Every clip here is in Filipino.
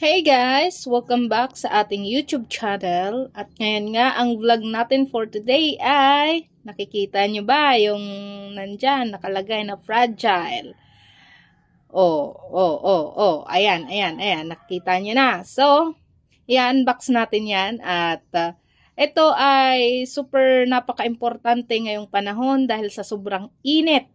Hey guys! Welcome back sa ating YouTube channel. At ngayon nga, ang vlog natin for today ay, nakikita nyo ba yung nandyan, nakalagay na fragile? Ayan, nakikita nyo na. So, i-unbox natin yan at ito ay super napaka-importante ngayong panahon dahil sa sobrang init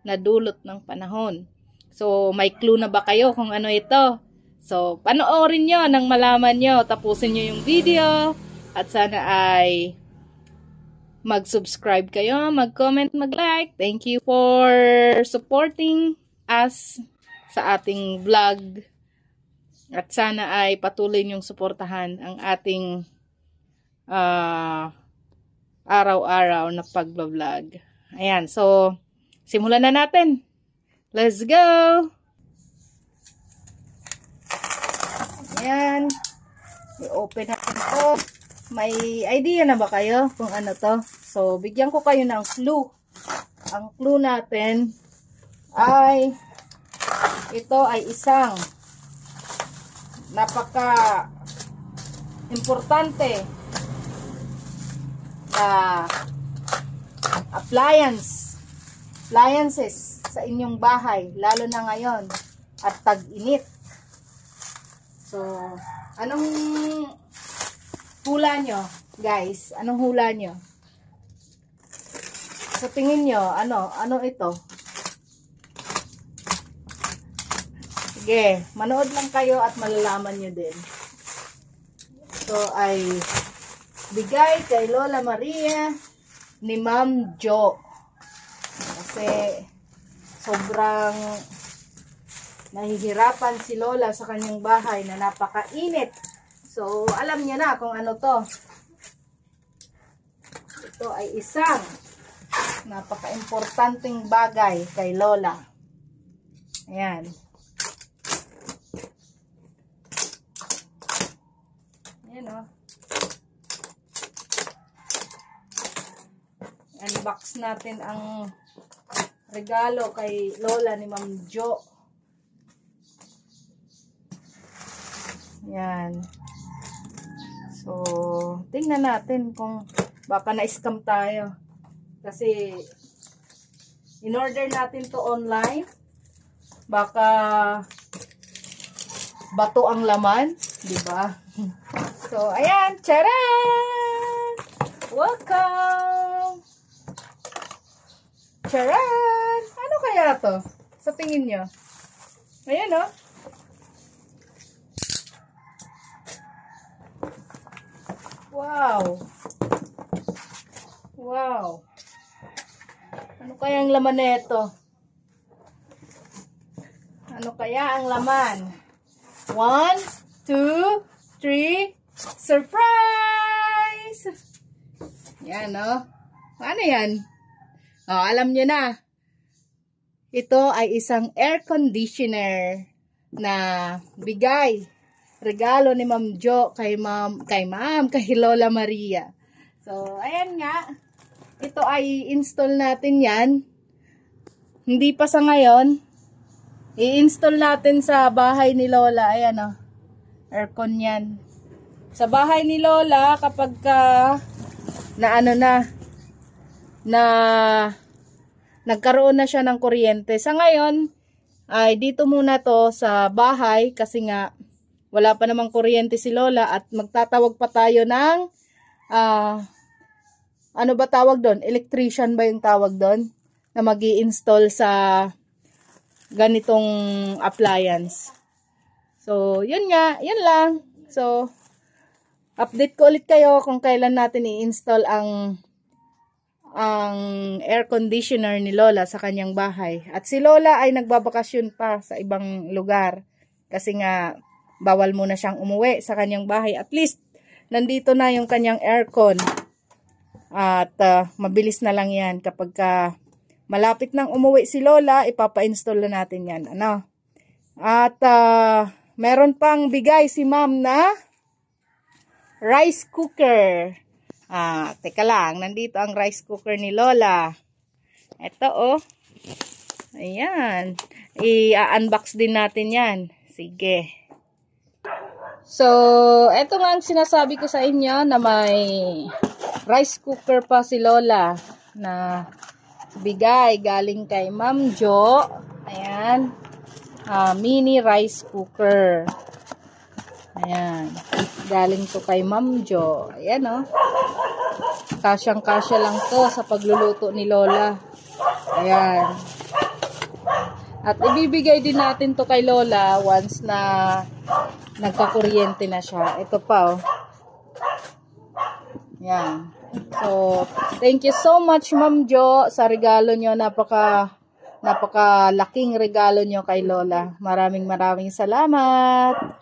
na dulot ng panahon. So, may clue na ba kayo kung ano ito? So, panoorin nyo nang malaman nyo. Tapusin nyo yung video. At sana ay mag-subscribe kayo, mag-comment, mag-like. Thank you for supporting us sa ating vlog. At sana ay patuloy nyong suportahan ang ating araw-araw na pag-vlog. Ayan, so, simulan na natin. Let's go! Ayan. I-open natin to. May idea na ba kayo kung ano to? So, bigyan ko kayo ng clue. Ang clue natin ay ito ay isang napaka-importante appliances sa inyong bahay. Lalo na ngayon at tag-init. So, anong hula nyo, guys? Anong hula nyo? Sa tingin nyo, ano ito? Sige, manood lang kayo at malalaman nyo din. Ito ay bigay kay Lola Maria ni Ma'am Jo. Kasi, sobrang nahihirapan si Lola sa kanyang bahay na napakainit. So, alam niya na kung ano to. Ito ay isang napaka-importanting bagay kay Lola. Ayan. Ayan o. Unbox natin ang regalo kay Lola ni Ma'am Jo. Yan. So, tingnan natin kung baka na-scam tayo. Kasi, in-order natin to online. Baka bato ang laman. Diba? So, ayan. Charan! Welcome! Charan! Ano kaya to? Sa tingin nyo? Ayan o. Wow. Wow. Ano kaya ang laman nito? Ano kaya ang laman? 1, 2, 3. Surprise! Yan, no? Ano yan? Oh, alam nyo na. Ito ay isang air conditioner na bigay. Regalo ni Ma'am Jo kay Lola Maria. So, ayan nga. Ito ay install natin yan. Hindi pa sa ngayon. I-install natin sa bahay ni Lola. Ayan o. Aircon yan. Sa bahay ni Lola, kapag nagkaroon na siya ng kuryente. Sa ngayon, ay dito muna to sa bahay kasi nga wala pa namang kuryente si Lola at magtatawag pa tayo ng ano ba tawag doon? Electrician ba yung tawag doon? Na mag-i-install sa ganitong appliance. So, yun nga. Yun lang. So, update ko ulit kayo kung kailan natin i-install ang air conditioner ni Lola sa kanyang bahay. At si Lola ay nagbabakasyon pa sa ibang lugar. Kasi nga, bawal muna siyang umuwi sa kanyang bahay. At least, nandito na yung kanyang aircon. At mabilis na lang yan. Kapag malapit nang umuwi si Lola, ipapa-install na natin yan. Ano? At meron pang bigay si Ma'am na rice cooker. Teka lang. Nandito ang rice cooker ni Lola. Ito oh. Ayan. I-unbox din natin yan. Sige. So, eto nga ang sinasabi ko sa inyo na may rice cooker pa si Lola na bigay galing kay Ma'am Jo. Ayan. Mini rice cooker. Ayan. Galing to kay Ma'am Jo. Ayan o. Kasyang-kasya lang to sa pagluluto ni Lola. Ayan. At ibibigay din natin to kay Lola once na nagkakuryente na siya. Ito pa, oh. Yan. So, thank you so much, Ma'am Jo, sa regalo nyo. Napakalaking regalo nyo kay Lola. Maraming salamat.